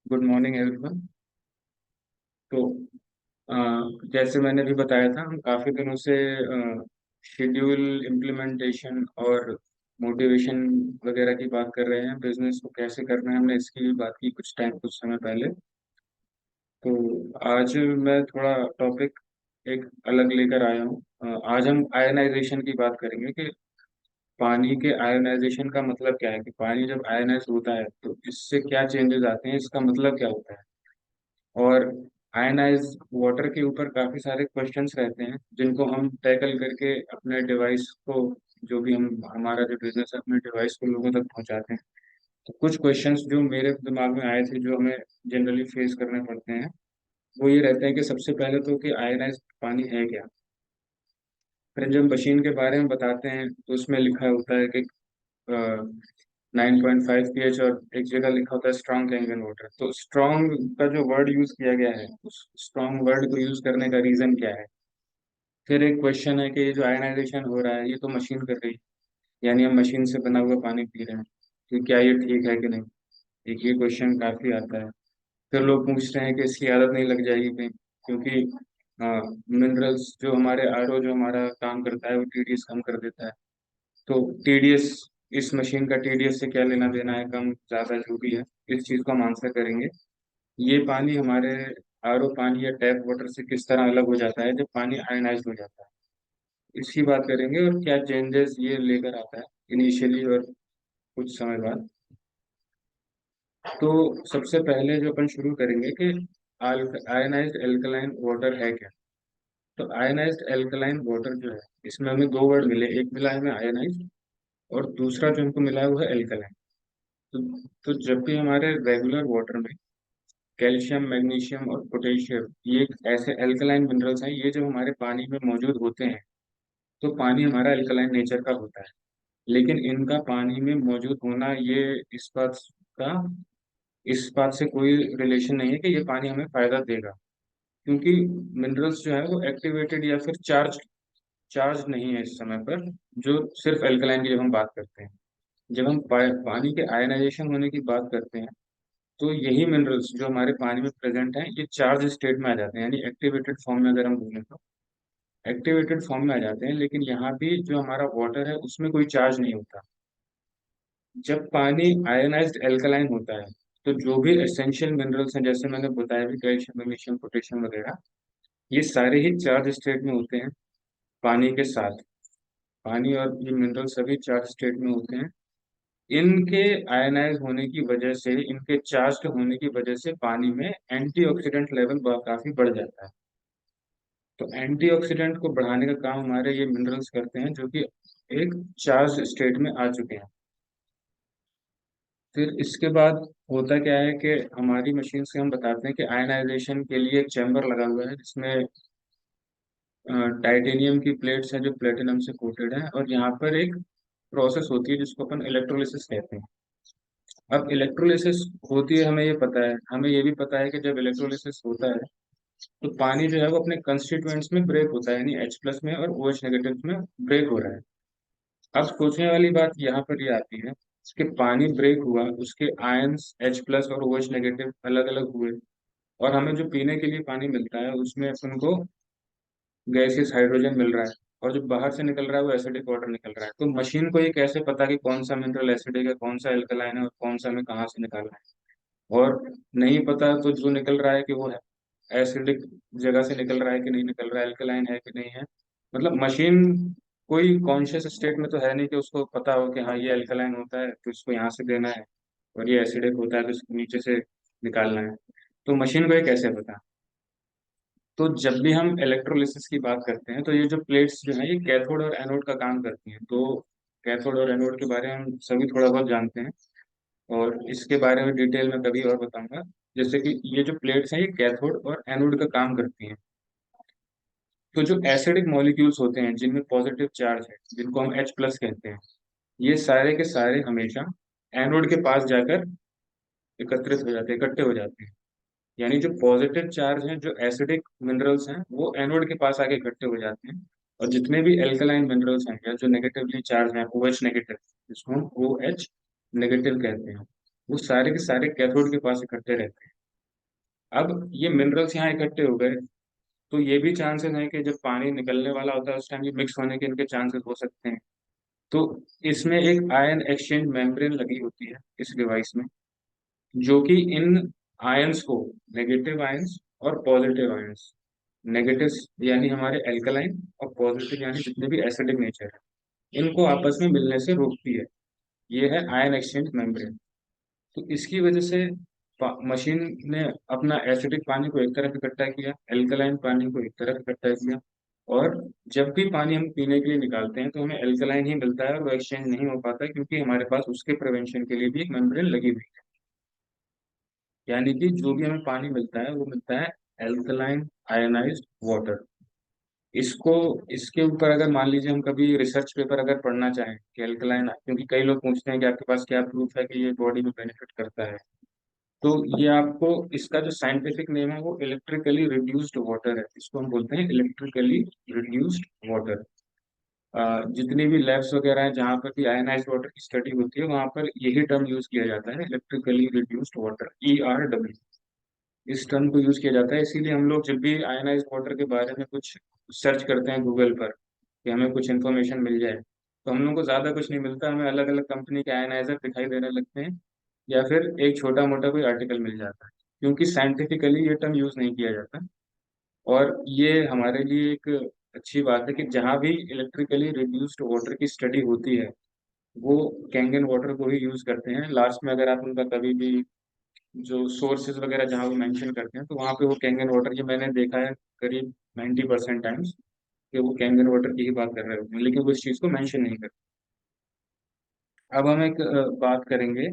Good morning everyone. तो अ, जैसे मैंने भी बताया था, हम काफ़ी दिनों से शेड्यूल इम्प्लीमेंटेशन और मोटिवेशन वगैरह की बात कर रहे हैं। बिजनेस को कैसे करना है, हमने इसकी भी बात की कुछ समय पहले। तो आज मैं थोड़ा टॉपिक एक अलग लेकर आया हूँ। आज हम आयनाइजेशन की बात करेंगे कि पानी के आयनाइजेशन का मतलब क्या है, कि पानी जब आयनाइज होता है तो इससे क्या चेंजेस आते हैं, इसका मतलब क्या होता है। और आयनाइज वाटर के ऊपर काफी सारे क्वेश्चंस रहते हैं जिनको हम टैकल करके अपने डिवाइस को, जो भी हम हमारा जो बिजनेस है, अपने डिवाइस को लोगों तक पहुंचाते हैं। तो कुछ क्वेश्चंस जो मेरे दिमाग में आए थे, जो हमें जनरली फेस करने पड़ते हैं, वो ये रहते हैं कि सबसे पहले तो कि आयनाइज पानी है क्या। फिर जब मशीन के बारे में बताते हैं तो उसमें लिखा होता है कि 9.5 pH, और एक जगह लिखा होता है स्ट्रॉन्ग क्लैरिंग वाटर। तो स्ट्रॉन्ग का जो वर्ड यूज किया गया है, उस स्ट्रॉन्ग वर्ड को यूज करने का रीजन क्या है। फिर एक क्वेश्चन है कि ये जो आयनाइजेशन हो रहा है ये तो मशीन कर रही है, यानी हम मशीन से बना हुआ पानी पी रहे हैं, तो क्या ये ठीक है कि नहीं। एक ये क्वेश्चन काफी आता है। फिर लोग पूछते हैं कि इसकी आदत नहीं लग जाएगी कहीं, क्योंकि मिनरल्स जो हमारे आरओ जो हमारा काम करता है वो टीडीएस कम कर देता है। तो टीडीएस, इस मशीन का टीडीएस से क्या लेना देना है, कम ज्यादा जो भी है, इस चीज को हम आंसर करेंगे। ये पानी हमारे आरओ पानी या टैप वाटर से किस तरह अलग हो जाता है जब पानी आयनाइज हो जाता है, इसकी बात करेंगे। और क्या चेंजेस ये लेकर आता है इनिशियली और कुछ समय बाद। तो सबसे पहले जो अपन शुरू करेंगे कि आयनाइज्ड एल्कलाइन वाटर है क्या। तो आयनाइज्ड एल्कलाइन वाटर जो है, इसमें हमें दो वर्ड मिले, एक मिला है हमें आयनाइज्ड, और दूसरा जो हमको मिला है वो है एल्कलाइन। तो, तो जब भी हमारे रेगुलर वाटर में कैल्शियम, मैग्नीशियम और पोटेशियम, ये एक ऐसे अल्कलाइन मिनरल्स हैं, ये जब हमारे पानी में मौजूद होते हैं तो पानी हमारा अल्कलाइन नेचर का होता है। लेकिन इनका पानी में मौजूद होना, ये का इस बात से कोई रिलेशन नहीं है कि ये पानी हमें फायदा देगा, क्योंकि मिनरल्स जो है वो एक्टिवेटेड या फिर चार्ज नहीं है इस समय पर। जो सिर्फ अल्कलाइन की जब हम बात करते हैं, जब हम पानी के आयनाइजेशन होने की बात करते हैं, तो यही मिनरल्स जो हमारे पानी में प्रेजेंट हैं ये चार्ज स्टेट में आ जाते हैं, यानी एक्टिवेटेड फॉर्म में अगर हम बोलें तो एक्टिवेटेड फॉर्म में आ जाते हैं। लेकिन यहाँ भी जो हमारा वाटर है उसमें कोई चार्ज नहीं होता। जब पानी आयनाइज्ड एल्कलाइन होता है तो जो भी एसेंशियल मिनरल्स हैं, जैसे मैंने बताया भी, कैल्शियम, मैग्नीशियम, पोटेशियम वगैरह, ये सारे ही चार्ज स्टेट में होते हैं पानी के साथ। पानी और ये मिनरल सभी चार्ज स्टेट में होते हैं। इनके आयनाइज होने की वजह से, इनके चार्ज होने की वजह से पानी में एंटीऑक्सीडेंट लेवल काफी बढ़ जाता है। तो एंटीऑक्सीडेंट को बढ़ाने का काम हमारे ये मिनरल्स करते हैं, जो कि एक चार्ज स्टेट में आ चुके हैं। फिर इसके बाद होता क्या है कि हमारी मशीन से हम बताते हैं कि आयनाइजेशन के लिए एक चैम्बर लगा हुआ है, जिसमें टाइटेनियम की प्लेट्स हैं जो प्लेटिनम से कोटेड है, और यहाँ पर एक प्रोसेस होती है जिसको अपन इलेक्ट्रोलिसिस कहते हैं। अब इलेक्ट्रोलिसिस होती है, हमें ये पता है, हमें ये भी पता है कि जब इलेक्ट्रोलिसिस होता है तो पानी जो है वो अपने कंस्टिट्यूएंट्स में ब्रेक होता है, यानी H+ में और OH नेगेटिव में ब्रेक हो रहा है। अब सोचने वाली बात यहाँ पर ये आती है कि पानी ब्रेक हुआ, उसके आयंस H+ और OH नेगेटिव अलग अलग हुए, और हमें जो पीने के लिए पानी मिलता है उसमें अपन को गैसियस हाइड्रोजन मिल रहा है, और जो बाहर से निकल रहा है वो एसिडिक वाटर निकल रहा है। तो मशीन को ये कैसे पता कि कौन सा मिनरल एसिडिक है, कौन सा एल्कलाइन है, और कौन सा हमें कहाँ से निकालना है। और नहीं पता तो जो निकल रहा है कि वो है एसिडिक जगह से निकल रहा है कि नहीं निकल रहा है, एल्कलाइन है कि नहीं है। मतलब मशीन कोई कॉन्शियस स्टेट में तो है नहीं कि उसको पता हो कि हाँ ये अल्कलाइन होता है तो इसको यहाँ से देना है, और ये एसिडिक होता है तो इसको नीचे से निकालना है। तो मशीन को ये कैसे पता। तो जब भी हम इलेक्ट्रोलिसिस की बात करते हैं तो ये जो प्लेट्स जो है ये कैथोड और एनोड का काम करती हैं। तो कैथोड और एनोड के बारे में हम सभी थोड़ा बहुत जानते हैं, और इसके बारे में डिटेल में कभी और बताऊंगा। जैसे कि ये जो प्लेट्स हैं ये कैथोड और एनोड का काम करती हैं। तो जो एसिडिक मॉलिक्यूल्स होते हैं जिनमें पॉजिटिव चार्ज है, जिनको हम H+ कहते हैं, ये सारे के सारे हमेशा एनोड के पास जाकर एकत्रित हो जाते हैं, इकट्ठे हो जाते हैं। यानी जो पॉजिटिव चार्ज हैं, जो एसिडिक मिनरल्स हैं, वो एनोड के पास आके इकट्ठे हो जाते हैं। और जितने भी एल्कलाइन मिनरल्स हैं या जो नेगेटिवली चार्ज हैं, OH नेगेटिव, जिसको हम OH नेगेटिव कहते हैं, वो सारे के सारे कैथोड के पास इकट्ठे रहते हैं। अब ये मिनरल्स यहाँ इकट्ठे हो गए, तो ये भी चांसेस हैं कि जब पानी निकलने वाला होता है उस टाइम ये मिक्स होने के इनके चांसेस हो सकते हैं। तो इसमें एक आयन एक्सचेंज मेम्ब्रेन लगी होती है इस डिवाइस में, जो कि इन आयंस को, नेगेटिव आयंस और पॉजिटिव आयंस, नेगेटिव यानी हमारे एल्कलाइन और पॉजिटिव यानी जितने भी एसिडिक नेचर है, इनको आपस में मिलने से रोकती है। ये है आयन एक्सचेंज मेम्ब्रेन। तो इसकी वजह से मशीन ने अपना एसिडिक पानी को एक तरफ इकट्ठा किया, एल्कलाइन पानी को एक तरफ इकट्ठा किया, और जब भी पानी हम पीने के लिए निकालते हैं तो हमें एल्कलाइन ही मिलता है और वो एक्सचेंज नहीं हो पाता है, क्योंकि हमारे पास उसके प्रिवेंशन के लिए भी एक मेम्ब्रेन लगी हुई है। यानी कि जो भी हमें पानी मिलता है वो मिलता है एल्कलाइन आयनाइज्ड वाटर। इसको, इसके ऊपर अगर मान लीजिए हम कभी रिसर्च पेपर अगर पढ़ना चाहें कि एल्कलाइन, क्योंकि कई लोग पूछते हैं कि आपके पास क्या प्रूफ है कि ये बॉडी में बेनिफिट करता है, तो ये आपको, इसका जो साइंटिफिक नेम है वो इलेक्ट्रिकली रिड्यूस्ड वाटर है, इसको हम बोलते हैं इलेक्ट्रिकली रिड्यूस्ड वाटर। जितनी भी लैब्स वगैरह हैं जहाँ पर भी आयनाइज्ड वाटर की स्टडी होती है वहाँ पर यही टर्म यूज किया जाता है, इलेक्ट्रिकली रिड्यूस्ड वाटर, ERW। इस टर्म को यूज किया जाता है, इसीलिए हम लोग जब भी आयनाइज्ड वाटर के बारे में कुछ सर्च करते हैं गूगल पर कि हमें कुछ इन्फॉर्मेशन मिल जाए, तो हम लोग को ज्यादा कुछ नहीं मिलता, हमें अलग अलग कंपनी के आयनाइजर दिखाई देने लगते हैं, या फिर एक छोटा मोटा कोई आर्टिकल मिल जाता है, क्योंकि साइंटिफिकली ये टर्म यूज नहीं किया जाता। और ये हमारे लिए एक अच्छी बात है कि जहाँ भी इलेक्ट्रिकली रिड्यूस्ड वाटर की स्टडी होती है वो कैंगन वाटर को ही यूज करते हैं लास्ट में। अगर आप उनका कभी भी जो सोर्सेज वगैरह जहाँ वो मेंशन करते हैं तो वहाँ पे वो कैंगन वाटर, ये मैंने देखा है करीब 90% टाइम्स कि वो कैंगन वाटर की ही बात कर रहे होते हैं, लेकिन वो इस चीज़ को मेंशन नहीं करते। अब हम एक बात करेंगे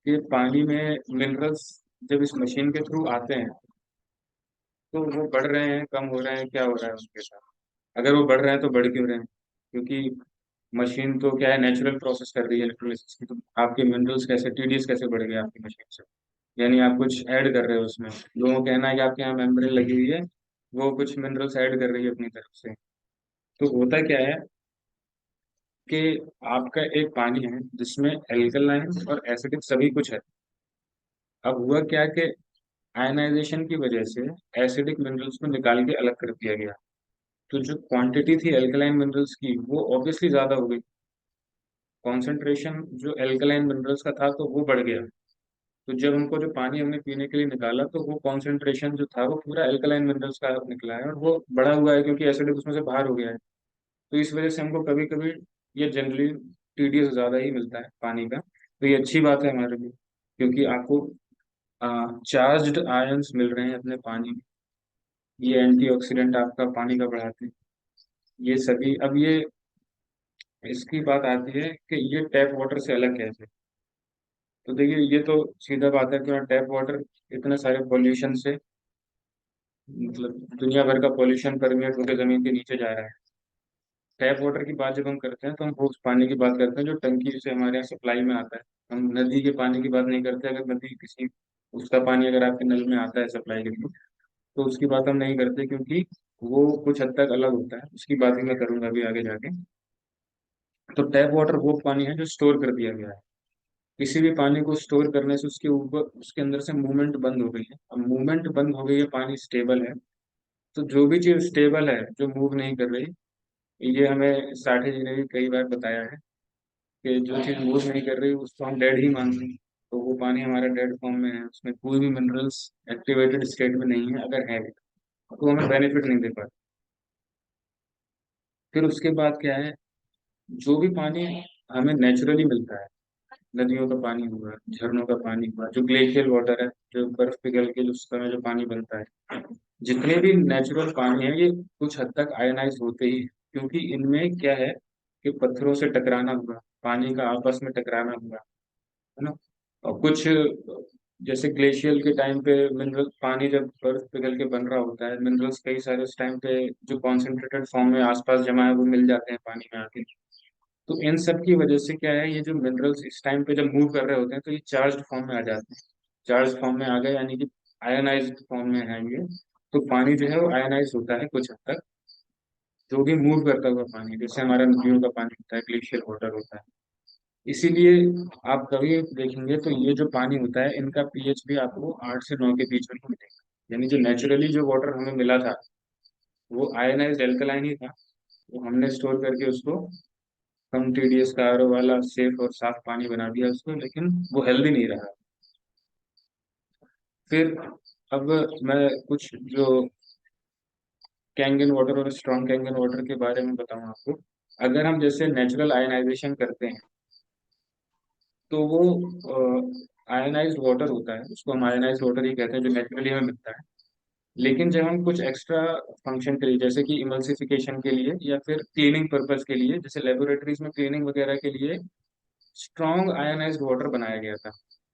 कि पानी में मिनरल्स जब इस मशीन के थ्रू आते हैं तो वो बढ़ रहे हैं, कम हो रहे हैं, क्या हो रहा है उसके साथ। अगर वो बढ़ रहे हैं तो बढ़ क्यों रहे हैं? क्योंकि मशीन तो क्या है, नेचुरल प्रोसेस कर रही है इलेक्ट्रोलिसिस की, तो आपके मिनरल्स कैसे, TDS कैसे बढ़ गए आपकी मशीन से? यानी आप कुछ ऐड कर रहे हो उसमें। लोगों का कहना है कि आपके यहाँ मेम्ब्रेन लगी हुई है, वो कुछ मिनरल्स ऐड कर रही है अपनी तरफ से। तो होता क्या है कि आपका एक पानी है जिसमें एल्कलाइन और एसिडिक सभी कुछ है। अब हुआ क्या कि आयनाइजेशन की वजह से एसिडिक मिनरल्स को निकाल के अलग कर दिया गया, तो जो क्वांटिटी थी एल्कलाइन मिनरल्स की वो ऑब्वियसली ज्यादा हो गई। कॉन्सेंट्रेशन जो एल्कलाइन मिनरल्स का था तो वो बढ़ गया। तो जब हमको जो पानी हमने पीने के लिए निकाला तो वो कॉन्सेंट्रेशन जो था वो पूरा एल्कलाइन मिनरल्स का निकला है, और वो बढ़ा हुआ है क्योंकि एसिडिक उसमें से बाहर हो गया है। तो इस वजह से हमको कभी कभी ये जनरली TDS ज्यादा ही मिलता है पानी का। तो ये अच्छी बात है हमारे लिए, क्योंकि आपको चार्ज्ड आयंस मिल रहे हैं अपने पानी में। ये एंटीऑक्सीडेंट आपका पानी का बढ़ाते हैं। ये सभी, अब ये इसकी बात आती है कि ये टैप वाटर से अलग कैसे। तो देखिए ये तो सीधा बात है कि टैप वाटर इतने सारे पॉल्यूशन से, मतलब दुनिया भर का पॉल्यूशन परमेट होकर जमीन के नीचे जा रहा है। टैप वाटर की बात जब हम करते हैं तो हम उस पानी की बात करते हैं जो टंकी से हमारे यहाँ सप्लाई में आता है। हम नदी के पानी की बात नहीं करते। अगर नदी किसी, उसका पानी अगर आपके नल में आता है सप्लाई के लिए, तो उसकी बात हम नहीं करते, क्योंकि वो कुछ हद तक अलग होता है, उसकी बात ही मैं करूंगा अभी आगे जाके। तो टैप वाटर वो पानी है जो स्टोर कर दिया गया है। किसी भी पानी को स्टोर करने से उसके ऊपर, उसके अंदर से मूवमेंट बंद हो गई है। अब मूवमेंट बंद हो गई है, पानी स्टेबल है। तो जो भी चीज स्टेबल है, जो मूव नहीं कर रही, ये हमें साठे जी ने भी कई बार बताया है कि जो चीज मूव नहीं कर रही उसको हम डेड ही मानते हैं। तो वो पानी हमारा डेड फॉर्म में है, उसमें कोई भी मिनरल्स एक्टिवेटेड स्टेट में नहीं है, अगर है भी तो हमें बेनिफिट नहीं दे पाता। फिर उसके बाद क्या है, जो भी पानी हमें नेचुरली मिलता है, नदियों का पानी हुआ, झरनों का पानी हुआ, जो ग्लेशियल वाटर है, जो बर्फ पिघल के जो समय जो पानी बनता है, जितने भी नेचुरल पानी है ये कुछ हद तक आयनाइज होते ही हैं, क्योंकि इनमें क्या है कि पत्थरों से टकराना हुआ, पानी का आपस में टकराना हुआ, है ना। और कुछ जैसे ग्लेशियल के टाइम पे मिनरल पानी जब बर्फ पिघल के बन रहा होता है, मिनरल्स कई सारे उस टाइम पे जो कॉन्सेंट्रेटेड फॉर्म में आसपास जमा है वो मिल जाते हैं पानी में आके। तो इन सब की वजह से क्या है, ये जो मिनरल्स इस टाइम पे जब मूव कर रहे होते हैं तो ये चार्ज फॉर्म में आ जाते हैं। चार्ज फॉर्म में आ गए यानी कि आयनाइज्ड फॉर्म में है ये। तो पानी जो है वो आयनाइज होता है कुछ हद तक, जो भी मूव करता हुआ पानी, जैसे हमारा नदियों का पानी होता है, ग्लेशियर वाटर होता है। इसीलिए आप कभी देखेंगे तो ये जो पानी होता है इनका पीएच भी आपको 8 से 9 के बीच में ही मिलेगा। यानी जो नेचुरली जो वाटर हमें मिला था वो आयनाइज्ड एल्कलाइन ही था। वो हमने स्टोर करके उसको कम टीडीएस का आरओ वाला सेफ और साफ पानी बना दिया उसको, लेकिन वो हेल्दी नहीं रहा। फिर अब मैं कुछ जो कैंगन वाटर और स्ट्रॉन्ग कैंगन वाटर के बारे में बताऊं आपको। अगर हम जैसे नेचुरल आयनाइजेशन करते हैं तो वो आयनाइज्ड वाटर होता है, उसको हम आयनाइज्ड वाटर ही कहते हैं जो नेचुरली हमें मिलता है। लेकिन जब हम कुछ एक्स्ट्रा फंक्शन के लिए जैसे कि इमल्सिफिकेशन के लिए या फिर क्लीनिंग पर्पस के लिए, जैसे लेबोरेटरीज में क्लीनिंग वगैरह के लिए स्ट्रॉन्ग आयनाइज्ड वाटर बनाया गया था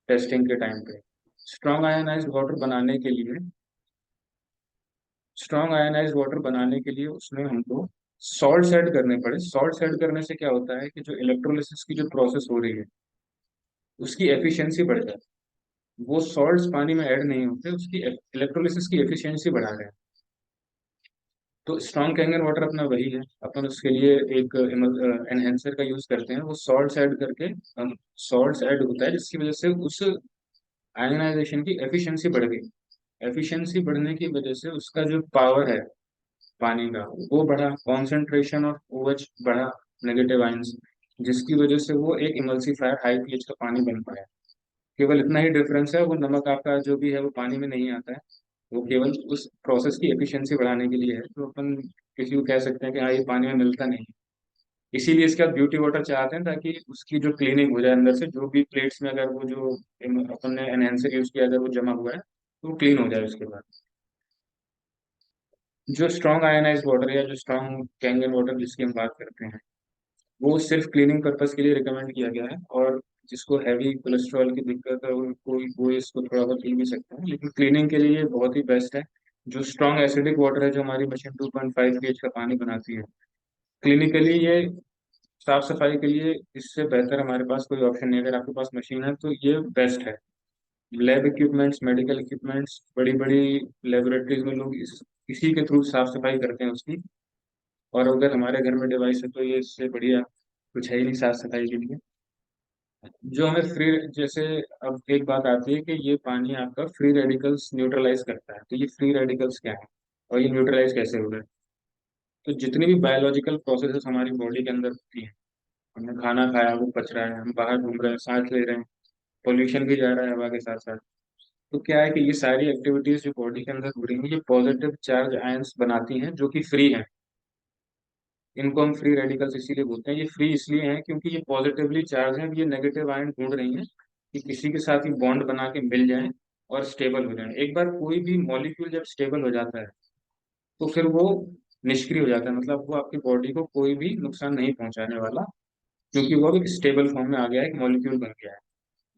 टेस्टिंग के टाइम पे। स्ट्रॉन्ग आयनाइज्ड वाटर बनाने के लिए स्ट्रॉन्ग आयनाइज्ड वाटर बनाने के लिए उसमें हमको सॉल्ट ऐड करने पड़े। सॉल्ट ऐड करने से क्या होता है कि जो इलेक्ट्रोलिसिस की जो प्रोसेस हो रही है उसकी एफिशिएंसी बढ़ जाती है। वो सॉल्ट्स पानी में ऐड नहीं होते, उसकी इलेक्ट्रोलिसिस की एफिशिएंसी बढ़ा रहे हैं। तो स्ट्रॉन्ग कैंगन वाटर अपना वही है। अपन उसके लिए एक एनहेंसर का यूज करते हैं, वो सॉल्ट्स ऐड करके सॉल्ट्स ऐड होता है जिसकी वजह से उस आयनाइजेशन की एफिशिएंसी बढ़ गई। एफिशिएंसी बढ़ने की वजह से उसका जो पावर है पानी का वो बढ़ा, कॉन्सेंट्रेशन ऑफ ओएच बढ़ा, नेगेटिव आयंस, जिसकी वजह से वो एक इमल्सिफायर हाई पीएच का पानी बन पाया। केवल इतना ही डिफरेंस है, वो नमक आपका जो भी है वो पानी में नहीं आता है। वो केवल उस प्रोसेस की एफिशिएंसी बढ़ाने के लिए है। तो अपन किसी को कह सकते हैं कि हाँ ये पानी में मिलता नहीं है। इसीलिए इसके बाद ब्यूटी वाटर चाहते हैं ताकि उसकी जो क्लीनिंग हो जाए, अंदर से जो भी प्लेट्स में अगर वो जो अपन ने एनहेंसर यूज किया अगर वो जमा हुआ है तो वो क्लीन हो जाए उसके बाद। जो स्ट्रॉन्ग आयनाइज्ड वाटर या जो स्ट्रॉन्ग कैंगन वाटर जिसकी हम बात करते हैं वो सिर्फ क्लीनिंग पर्पस के लिए रिकमेंड किया गया है। और जिसको हैवी कोलेस्ट्रॉल की दिक्कत है वो इसको थोड़ा बहुत पी भी सकते हैं, लेकिन क्लीनिंग के लिए ये बहुत ही बेस्ट है। जो स्ट्रॉन्ग एसिडिक वाटर है जो हमारी मशीन 2.5 pH का पानी बनाती है, क्लिनिकली ये साफ सफाई के लिए इससे बेहतर हमारे पास कोई ऑप्शन नहीं है। अगर आपके पास मशीन है तो ये बेस्ट है। लैब इक्विपमेंट्स, मेडिकल इक्विपमेंट्स, बड़ी बड़ी लेबोरेटरीज में लोग इसी के थ्रू साफ सफाई करते हैं उसकी। और अगर हमारे घर में डिवाइस है तो ये इससे बढ़िया कुछ है ही नहीं साफ सफाई के लिए। जो हमें फ्री जैसे अब एक बात आती है कि ये पानी आपका फ्री रेडिकल्स न्यूट्रलाइज करता है। तो ये फ्री रेडिकल्स क्या है और ये न्यूट्रलाइज कैसे हो गए? तो जितनी भी बायोलॉजिकल प्रोसेसेस हमारी बॉडी के अंदर होती हैं, हमने खाना खाया वो पच रहा है, हम बाहर घूम रहे हैं सांस ले रहे हैं, पोल्यूशन भी जा रहा है हवा के साथ साथ। तो क्या है कि ये सारी एक्टिविटीज जो बॉडी के अंदर हो रही हैं ये पॉजिटिव चार्ज आयंस बनाती हैं जो कि फ्री हैं। इनको हम फ्री रेडिकल्स इसीलिए बोलते हैं। ये फ्री इसलिए हैं क्योंकि ये पॉजिटिवली चार्ज हैं, ये नेगेटिव आयन ढूंढ रही हैं कि किसी के साथ ही बॉन्ड बना के मिल जाएं और स्टेबल हो जाएं। एक बार कोई भी मॉलिक्यूल जब स्टेबल हो जाता है तो फिर वो निष्क्रिय हो जाता है, मतलब वो आपकी बॉडी को कोई भी नुकसान नहीं पहुंचाने वाला, क्योंकि वो अब एक स्टेबल फॉर्म में आ गया है, एक मॉलिक्यूल बन गया है।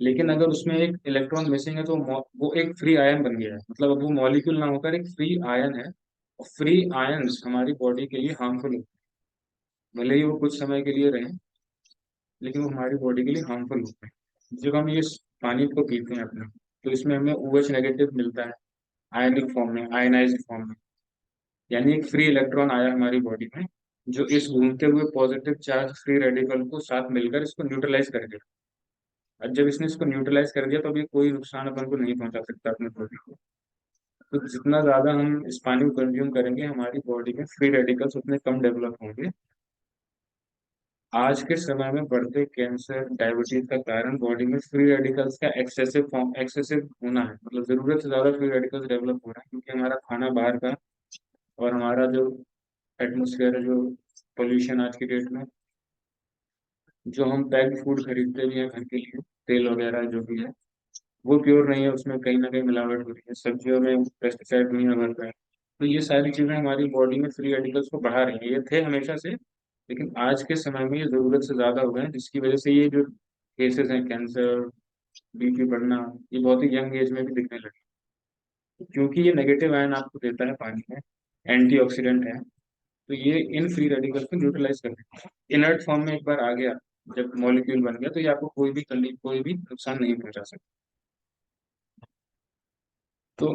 लेकिन अगर उसमें एक इलेक्ट्रॉन मिसिंग है तो वो एक फ्री आयन बन गया है, मतलब अब वो मॉलिक्यूल ना होकर एक फ्री आयन है। और फ्री आयंस हमारी बॉडी के लिए हार्मफुल होते हैं, भले ही वो कुछ समय के लिए रहें लेकिन वो हमारी बॉडी के लिए हार्मफुल होते हैं। जब हम ये पानी को पीते हैं अपने तो इसमें हमें OH नेगेटिव मिलता है आयनिक फॉर्म में, आयनाइज्ड फॉर्म में। यानी एक फ्री इलेक्ट्रॉन आया हमारी बॉडी में जो इस घूमते हुए पॉजिटिव चार्ज फ्री रेडिकल को साथ मिलकर इसको न्यूट्रलाइज कर दिया। और जब इसने इसको न्यूट्रलाइज कर दिया तो अभी कोई नुकसान अपन को नहीं पहुंचा सकता अपने बॉडी को। तो जितना ज्यादा हम इस पानी को कंज्यूम करेंगे हमारी बॉडी में फ्री रेडिकल्स उतने कम डेवलप होंगे। आज के समय में बढ़ते कैंसर डायबिटीज का कारण बॉडी में फ्री रेडिकल्स का एक्सेसिव होना है। मतलब जरूरत से ज्यादा फ्री रेडिकल्स डेवलप हो रहा है क्योंकि हमारा खाना बाहर का और हमारा जो एटमोसफेयर है, जो पोल्यूशन आज की डेट में, जो हम पैक्ड फूड खरीदते भी हैं घर के लिए, तेल वगैरह जो भी है वो प्योर नहीं है, उसमें कहीं ना कहीं मिलावट हो रही है, सब्जियों में पेस्टिसाइड दुनिया भर का है। तो ये सारी चीजें हमारी बॉडी में फ्री रेडिकल्स को बढ़ा रही हैं। ये थे हमेशा से, लेकिन आज के समय में ये जरूरत से ज्यादा हो गए हैं, जिसकी वजह से ये जो केसेस हैं कैंसर, बीपी बढ़ना, ये बहुत ही यंग एज में भी दिखने लगे। क्योंकि ये नेगेटिव आयन आपको देता है पानी में, एंटीऑक्सीडेंट है, तो ये इन फ्री रेडिकल्स को न्यूट्रलाइज कर देता है। इनर्ट फॉर्म में एक बार आ गया, जब मॉलिक्यूल बन गया तो ये आपको कोई भी नुकसान नहीं पहुंचा सकता। तो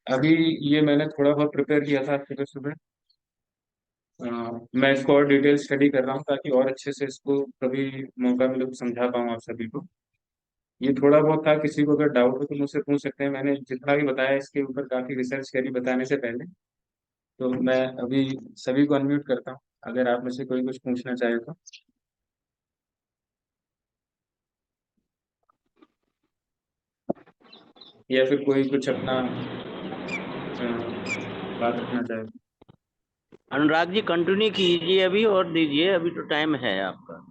अभी ये मैंने थोड़ा बहुत प्रिपेयर किया था आज सुबह सुबह। अ, मैं इसको और डिटेल स्टडी कर रहा हूँ ताकि और अच्छे से इसको कभी मौका मिले तो समझा पाऊँ आप सभी को। ये थोड़ा बहुत था, किसी को अगर डाउट हो तो मुझसे पूछ सकते हैं। मैंने जितना भी बताया इसके ऊपर काफी रिसर्च करी बताने से पहले। तो मैं अभी सभी को अनम्यूट करता हूँ, अगर आप में से कोई कुछ पूछना चाहे तो, या फिर कोई कुछ अपना अ, बात रखना चाहे तो। अनुराग जी कंटिन्यू कीजिए अभी और दीजिए, अभी तो टाइम है आपका।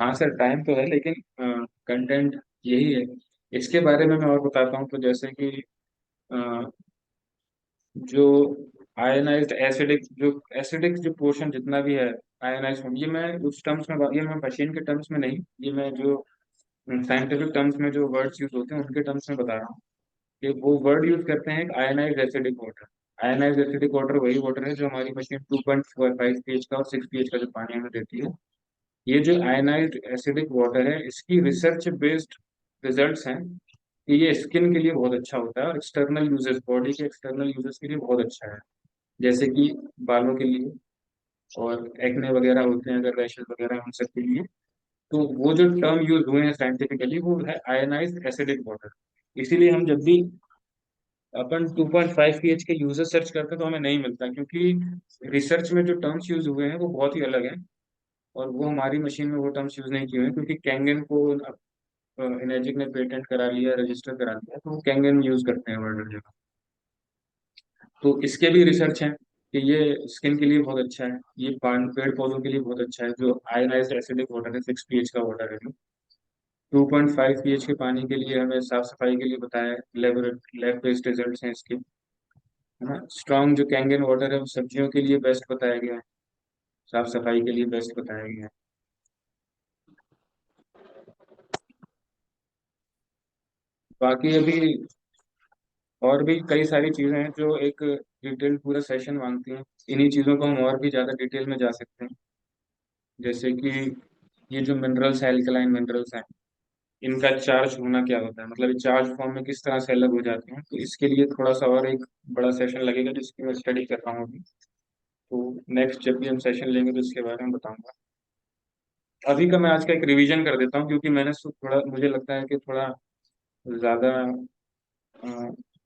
हाँ सर, टाइम तो है लेकिन कंटेंट यही है। इसके बारे में मैं और बताता हूँ। तो जैसे कि अ, जो आयनाइज्ड एसिडिक जो पोर्शन जितना भी है आयनाइज, ये मैं उस टर्म्स में ये मैं मशीन के टर्म्स में नहीं, ये मैं जो साइंटिफिक टर्म्स में जो वर्ड्स यूज होते हैं उनके टर्म्स में बता रहा हूँ कि वो वर्ड यूज करते हैं ionize acidic water. Ionize acidic water वही वाटर है जो हमारी मशीन 2.5 pH का और 6 pH का जो पानी हमें देती है। ये जो आयनाइज्ड एसिडिक वाटर है, इसकी रिसर्च बेस्ड रिजल्ट्स हैं कि ये स्किन के लिए बहुत अच्छा होता है और एक्सटर्नल यूजेस, बॉडी के एक्सटर्नल यूजेस के लिए बहुत अच्छा है। जैसे कि बालों के लिए, और एक्ने वगैरह होते हैं अगर, रैशेस वगैरह, उन सब के लिए। तो वो जो टर्म यूज हुए हैं साइंटिफिकली वो है आयनाइज्ड एसिडिक वाटर। इसीलिए हम जब भी अपन 2.5 pH के यूजर सर्च करते हैं तो हमें नहीं मिलता, क्योंकि रिसर्च में जो टर्म्स यूज हुए हैं वो बहुत ही अलग हैं। और वो हमारी मशीन में वो टर्म्स यूज नहीं किए हुए हैं, क्योंकि कैंगन को एनर्जिक ने पेटेंट करा लिया, रजिस्टर करा लिया, तो वो कैंगन यूज करते हैं वर्ल्ड जगह। तो इसके भी रिसर्च है कि ये स्किन के लिए बहुत अच्छा है, ये पान पेड़ पौधों के लिए बहुत अच्छा है। जो आयनाइज्ड एसिडिक वाटर है, 6 pH का वाटर है, जो 2.5 pH के पानी के लिए हमें साफ सफाई के लिए बताया है। लैब बेस्ड रिजल्ट हैं इसके, है ना। स्ट्रॉन्ग जो कैंगन वाटर है वो सब्जियों के लिए बेस्ट बताया गया है, साफ सफाई के लिए बेस्ट बताया गया है। बाकी अभी और भी कई सारी चीजें हैं जो एक डिटेल पूरा सेशन मांगती हैं। इन्हीं चीजों को हम और भी ज्यादा डिटेल में जा सकते हैं। जैसे कि ये जो मिनरल्स है, एल्कलाइन मिनरल्स हैं, इनका चार्ज होना क्या होता है, मतलब ये चार्ज फॉर्म में किस तरह से अलग हो जाते हैं। तो इसके लिए थोड़ा सा और एक बड़ा सेशन लगेगा जिसकी मैं स्टडी कर रहा हूँ अभी। तो नेक्स्ट जब भी हम सेशन लेंगे तो इसके बारे में बताऊंगा। अभी का मैं आज का एक रिवीजन कर देता हूँ, क्योंकि मैंने थोड़ा, मुझे लगता है कि थोड़ा ज्यादा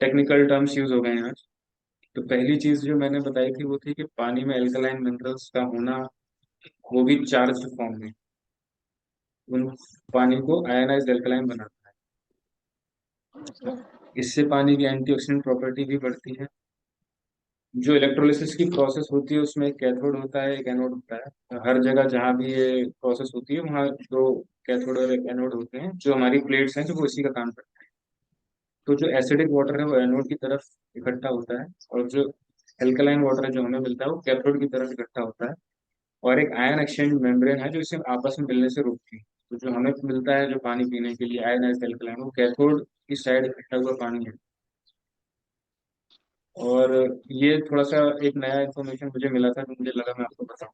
टेक्निकल टर्म्स यूज हो गए हैं आज। तो पहली चीज जो मैंने बताई थी वो थी कि पानी में एल्कलाइन मिनरल्स का होना, वो भी चार्ज फॉर्म में, उन पानी को आयनाइज्ड एल्कलाइन बनाता है। इससे पानी की एंटीऑक्सीडेंट प्रॉपर्टी भी बढ़ती है। जो इलेक्ट्रोलिसिस की प्रोसेस होती है उसमें एक कैथोड होता है, एक एनोड होता है। हर जगह जहाँ भी ये प्रोसेस होती है वहाँ दो कैथोड और एक एनोड होते हैं। जो हमारी प्लेट्स हैं जो वो इसी का काम करते हैं। तो जो एसिडिक वाटर है वो एनोड की तरफ इकट्ठा होता है, और जो एल्कलाइन वाटर है जो हमें मिलता है वो कैथोड की तरफ इकट्ठा होता है। और एक आयन एक्सचेंज मेम्ब्रेन है जो इसे आपस में मिलने से रोकती है। तो जो हमें मिलता है जो पानी पीने के लिए आयनाइज्ड एल्कलाइन, वो कैथोड की साइड इकट्ठा हुआ पानी है। और ये थोड़ा सा एक नया इन्फॉर्मेशन मुझे मिला था, तो मुझे लगा मैं आपको बताऊं।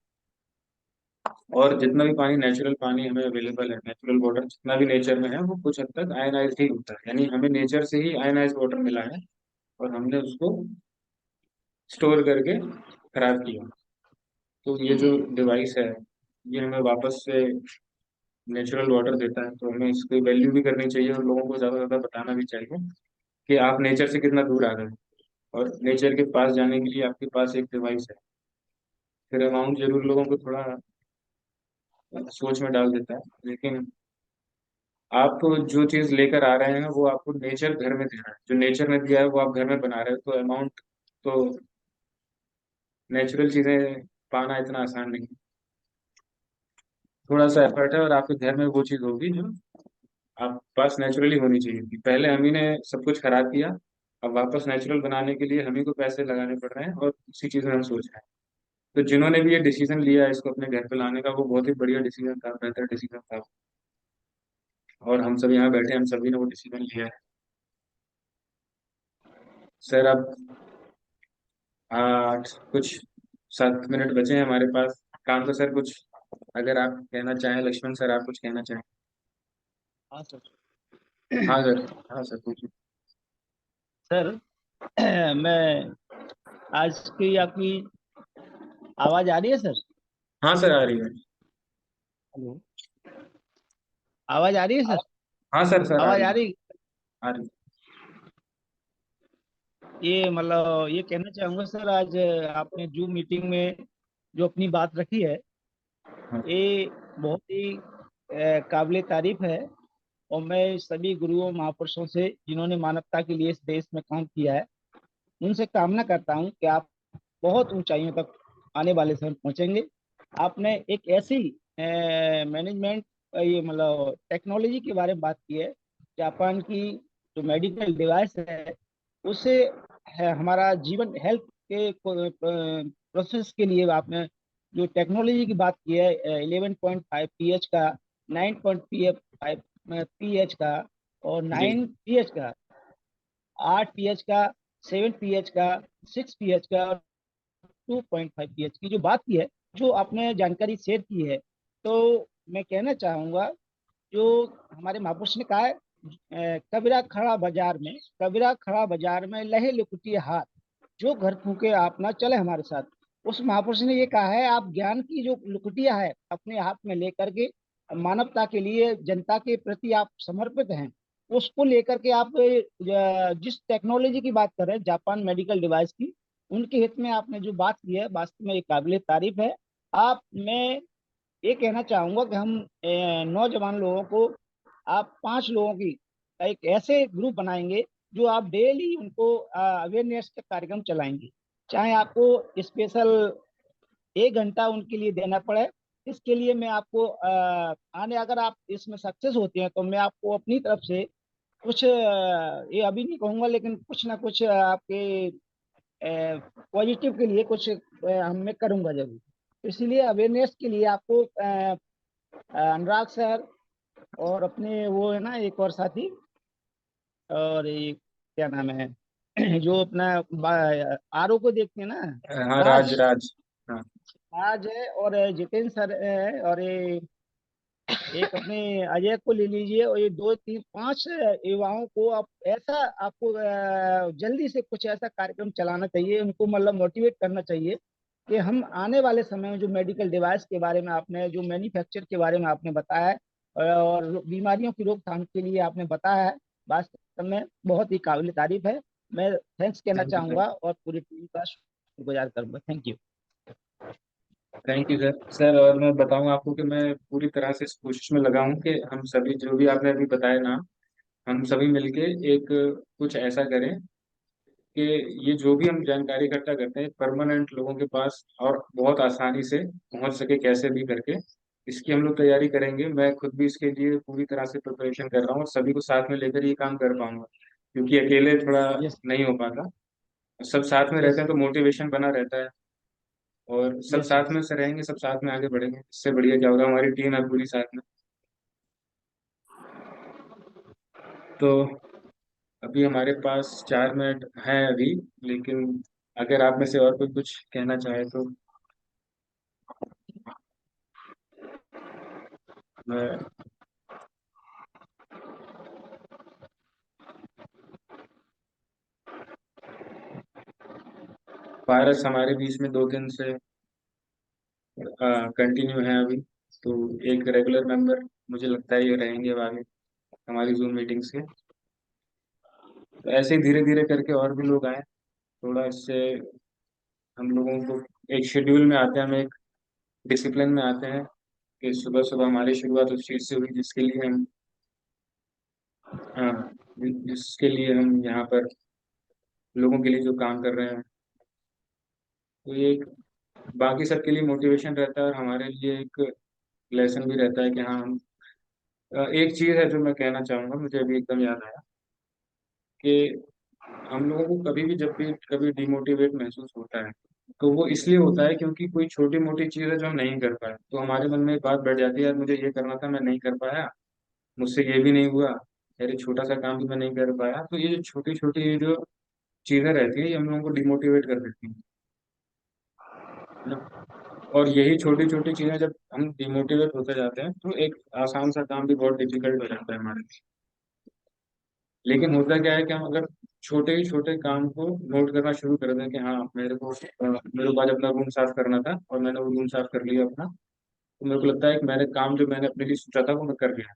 और जितना भी पानी, नेचुरल पानी हमें अवेलेबल है, नेचुरल वाटर जितना भी नेचर में है, वो कुछ हद तक आयनाइज्ड ही होता है। यानी हमें नेचर से ही आयनाइज्ड वाटर मिला है और हमने उसको स्टोर करके खराब किया। तो ये जो डिवाइस है ये हमें वापस से नेचुरल वाटर देता है। तो हमें इसकी वैल्यू भी करनी चाहिए और लोगों को ज़्यादा से ज़्यादा बताना भी चाहिए कि आप नेचर से कितना दूर आ रहे हैं। और नेचर के पास जाने के लिए आपके पास एक डिवाइस है। फिर अमाउंट जरूर लोगों को थोड़ा सोच में डाल देता है, लेकिन आप जो चीज लेकर आ रहे हैं वो आपको नेचर घर में दे रहा है। जो नेचर ने दिया है वो आप घर में बना रहे हो, तो अमाउंट तो, नेचुरल चीजें पाना इतना आसान नहीं है। थोड़ा सा एफर्ट है और आपके घर में वो चीज होगी जो आप पास नेचुरली होनी चाहिए थी। पहले हम ही ने सब कुछ खराब किया, अब वापस नेचुरल बनाने के लिए हम ही को पैसे लगाने पड़ रहे हैं और उसी चीज में हम सोच रहे हैं। तो जिन्होंने भी ये डिसीजन लिया है इसको अपने घर पे लाने का, वो बहुत ही बढ़िया डिसीजन था, बेहतर डिसीजन था। और हम सब यहाँ बैठे, हम सभी ने वो डिसीजन लिया है। सर अब कुछ 7 मिनट बचे हैं हमारे पास। काम तो सर कुछ, अगर आप कहना चाहें, लक्ष्मण सर आप कुछ कहना चाहें। हाँ सर। हाँ सर। हाँ सर पूछिए। सर मैं आज की आपकी आवाज आ रही है सर? हाँ सर आ रही है। हेलो, आवाज आ रही है सर? हाँ सर, सर आ आवाज रही आ है। रही? आ रही ये मतलब ये कहना चाहूंगा सर, आज आपने जूम मीटिंग में जो अपनी बात रखी है, है। ये बहुत ही काबिले तारीफ है। और मैं सभी गुरुओं महापुरुषों से, जिन्होंने मानवता के लिए इस देश में काम किया है, उनसे कामना करता हूं कि आप बहुत ऊंचाइयों तक आने वाले समय पहुंचेंगे। आपने एक ऐसी मैनेजमेंट, ये मतलब टेक्नोलॉजी के बारे में बात की है। जापान की जो मेडिकल डिवाइस है, उससे हमारा जीवन, हेल्थ के प्रोसेस के लिए आपने जो टेक्नोलॉजी की बात की है, 11.5 pH का, 9.5 pH का, और जी। 9 pH का, 8 pH का, 7 pH का, 6 pH का, 2.5 pH की जो बात की है, जो आपने जानकारी शेयर की है, तो मैं कहना चाहूंगा, जो हमारे महापुरुष ने कहा है, कबीरा खड़ा बाजार में, कबीरा खड़ा बाजार में लहे लुकटिए हाथ, जो घर फूके आप ना चले हमारे साथ। उस महापुरुष ने ये कहा है, आप ज्ञान की जो लुकटिया है अपने हाथ में लेकर के, मानवता के लिए, जनता के प्रति आप समर्पित हैं, उसको लेकर के आप जिस टेक्नोलॉजी की बात कर रहे हैं, जापान मेडिकल डिवाइस की, उनके हित में आपने जो बात की है, वास्तव में ये काबिल तारीफ है। आप, मैं ये कहना चाहूंगा कि हम नौजवान लोगों को, आप 5 लोगों की एक ऐसे ग्रुप बनाएंगे, जो आप डेली उनको अवेयरनेस का कार्यक्रम चलाएंगे। चाहे आपको स्पेशल 1 घंटा उनके लिए देना पड़े, इसके लिए मैं आपको आने, अगर आप इसमें सक्सेस होते हैं, तो मैं आपको अपनी तरफ से कुछ, ये अभी नहीं कहूंगा, लेकिन कुछ ना कुछ आपके पॉजिटिव के लिए कुछ हम मैं करूंगा जरूर। इसीलिए अवेयरनेस के लिए आपको अनुराग सर, और अपने वो है ना एक और साथी, और ये क्या नाम है जो अपना आरओ को देखते हैं ना, हाँ राज, राज, राज। हाँ। राज है, और जितेंद्र सर है, और ये एक अपने अजय को ले लीजिए, और ये 2 3 5 युवाओं को आप ऐसा, आपको जल्दी से कुछ ऐसा कार्यक्रम चलाना चाहिए, उनको मतलब मोटिवेट करना चाहिए कि हम आने वाले समय में जो मेडिकल डिवाइस के बारे में आपने, जो मैन्युफैक्चर के बारे में आपने बताया है, और बीमारियों की रोकथाम के लिए आपने बताया है, वास्तव में बहुत ही काबिल तारीफ है। मैं थैंक्स कहना थैंक यू सर। चाहूंगा, और पूरी टीम का शुक्रगुजार करूंगा। Thank you. Thank you sir. Sir और मैं बताऊं आपको कि मैं पूरी तरह से इस कोशिश में लगा हूं कि हम सभी जो भी आपने अभी बताया ना, हम सभी मिलके एक कुछ ऐसा करें कि ये जो भी हम जानकारी इकट्ठा करते हैं परमानेंट लोगों के पास और बहुत आसानी से पहुंच सके, कैसे भी करके इसकी हम लोग तैयारी करेंगे। मैं खुद भी इसके लिए पूरी तरह से प्रिपरेशन कर रहा हूँ और सभी को साथ में लेकर ये काम कर पाऊंगा, क्योंकि अकेले थोड़ा यस। नहीं हो पाता। सब साथ में रहते यस। हैं तो मोटिवेशन बना रहता है, और सब यस। साथ यस। में से रहेंगे, सब साथ में आगे बढ़ेंगे। इससे बढ़िया क्या होगा, हमारी टीम है पूरी साथ में। तो अभी हमारे पास 4 मिनट हैं अभी, लेकिन अगर आप में से और कोई कुछ कहना चाहे तो मैं। वायरस हमारे बीच में 2 दिन से कंटिन्यू है अभी, तो एक रेगुलर मेंबर मुझे लगता है ये रहेंगे अब आगे हमारी जूम मीटिंग्स के। तो ऐसे ही धीरे धीरे करके और भी लोग आए, थोड़ा इससे हम लोगों को एक शेड्यूल में आते हैं, हम एक डिसिप्लिन में आते हैं कि सुबह सुबह हमारी शुरुआत उस चीज़ से हुई जिसके लिए हम, हाँ, जिसके लिए हम यहाँ पर लोगों के लिए जो काम कर रहे हैं। तो ये एक बाकी सबके लिए मोटिवेशन रहता है और हमारे लिए एक लेसन भी रहता है कि हाँ हम, एक चीज़ है जो मैं कहना चाहूँगा, मुझे अभी एकदम याद आया कि हम लोगों को कभी भी, जब भी कभी डिमोटिवेट महसूस होता है, तो वो इसलिए होता है क्योंकि कोई छोटी मोटी चीज़ है जो हम नहीं कर पाए, तो हमारे मन में एक बात बैठ जाती है, यार मुझे ये करना था मैं नहीं कर पाया, मुझसे ये भी नहीं हुआ, यार छोटा सा काम भी मैं नहीं कर पाया। तो ये जो छोटी छोटी जो चीज़ें रहती है, ये हम लोगों को डिमोटिवेट कर देती हैं, है ना। और यही छोटी छोटी चीजें जब हम डिमोटिवेट होते जाते हैं तो एक आसान सा काम भी बहुत डिफिकल्ट हो जाता है हमारे लिए। लेकिन होता क्या है कि हम अगर छोटे ही छोटे काम को नोट करना शुरू कर दें कि हाँ मेरे को आज अपना रूम साफ करना था और मैंने वो रूम साफ कर लिया अपना, तो मेरे को लगता है कि मैंने काम जो मैंने अपने लिए सोचा था वो मैं कर गया।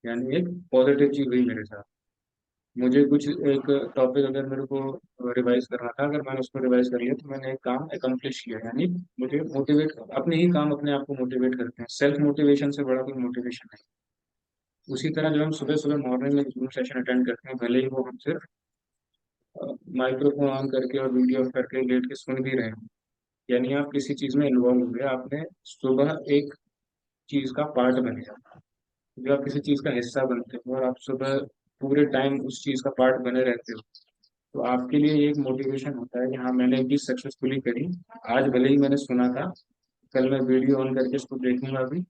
यानी एक पॉजिटिव चीज हुई मेरे साथ। मुझे कुछ एक टॉपिक अगर मेरे को रिवाइज करना था, अगर मैंने उसको रिवाइज कर लिया तो मैंने एक काम अकम्प्लिश किया। यानी मुझे मोटिवेट, अपने ही काम अपने आप को मोटिवेट करते हैं। सेल्फ मोटिवेशन से बड़ा कोई मोटिवेशन नहीं। उसी तरह जब हम सुबह सुबह मॉर्निंग में जूम सेशन अटेंड करते हैं, भले ही वो हम सिर्फ माइक्रोफोन ऑन करके और वीडियो ऑफ करके लेट के सुन भी रहे हैं, यानी आप किसी चीज में इन्वॉल्व हुए, आपने सुबह एक चीज का पार्ट बने जाता है। जब आप किसी चीज का हिस्सा बनते हो और आप सुबह पूरे टाइम उस चीज का पार्ट बने रहते हो, तो आपके लिए ये एक मोटिवेशन होता है कि हाँ मैंने एक चीज सक्सेसफुली करी। आज भले ही मैंने सुना था, कल मैं वीडियो ऑन करके इसको देखूंगा भी,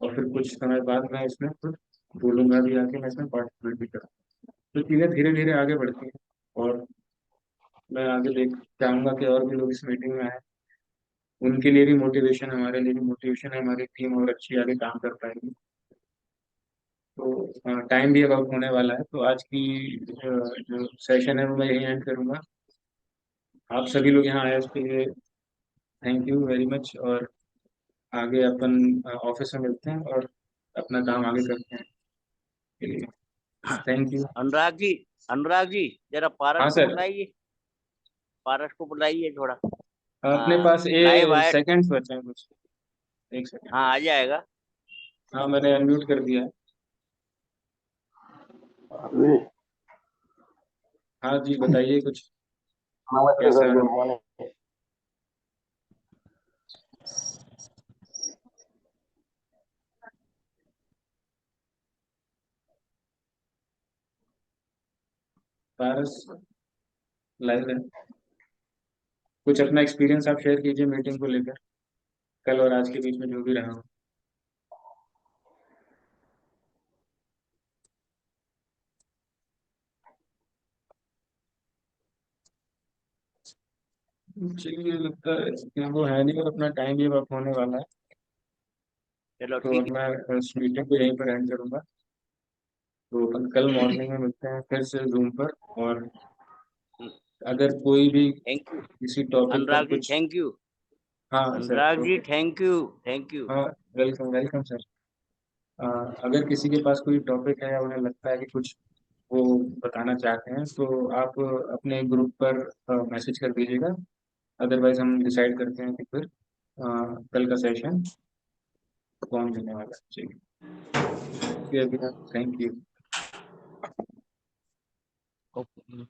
और फिर कुछ समय बाद मैं इसमें खुद बोलूंगा भी आके, मैं इसमें पार्टिसिपेट भी करूँ। तो चीजें धीरे धीरे आगे बढ़ती हैं। और मैं आगे देख चाहूंगा कि और भी लोग इस मीटिंग में आए, उनके लिए भी मोटिवेशन है, हमारे लिए भी मोटिवेशन है, हमारी टीम और अच्छी आगे काम कर पाएगी। तो टाइम भी अब होने वाला है, तो आज की जो सेशन है वो मैं यही एंड करूंगा। आप सभी लोग यहाँ आए उसके लिए थैंक यू वेरी मच। और आगे अपन ऑफिस में मिलते हैं और अपना काम आगे करते हैं। Thank you. अनुराग जी जरा पारस हाँ को सर। बुलाइए, पारस को बुलाइए थोड़ा। अपने हाँ पास लाइव ये आए। सेकंड्स बचे हैं कुछ, एक सेकंड। हाँ आ जाएगा। हाँ मैंने अनम्यूट कर दिया है। हाँ जी बताइए कुछ, नमस्ते कैसा सर, है? Good morning. पारस लाइव है? कुछ अपना एक्सपीरियंस आप शेयर कीजिए मीटिंग को लेकर, कल और आज के बीच में जो भी रहा हो। चलिए लगता है कि वो है नहीं, और अपना टाइम भी अब होने वाला है। चलो तो ठीक अब मैं इस मीटिंग को यहीं पर एंड करूंगा। तो अपन कल मॉर्निंग में मिलते हैं फिर से जूम पर। और है। अगर कोई भी थैंक यू किसी टॉपिक पर अनुराग जी, कुछ, थैंक यू हाँ sir Anurag ji, okay. Thank you thank you. हाँ वेलकम वेलकम सर। अगर किसी के पास कोई टॉपिक है या उन्हें लगता है कि कुछ वो बताना चाहते हैं, तो आप अपने ग्रुप पर मैसेज कर दीजिएगा। अदरवाइज हम डिसाइड करते हैं कि फिर कल का सेशन कौन देने वाला है। चलिए, थैंक यू। ओके।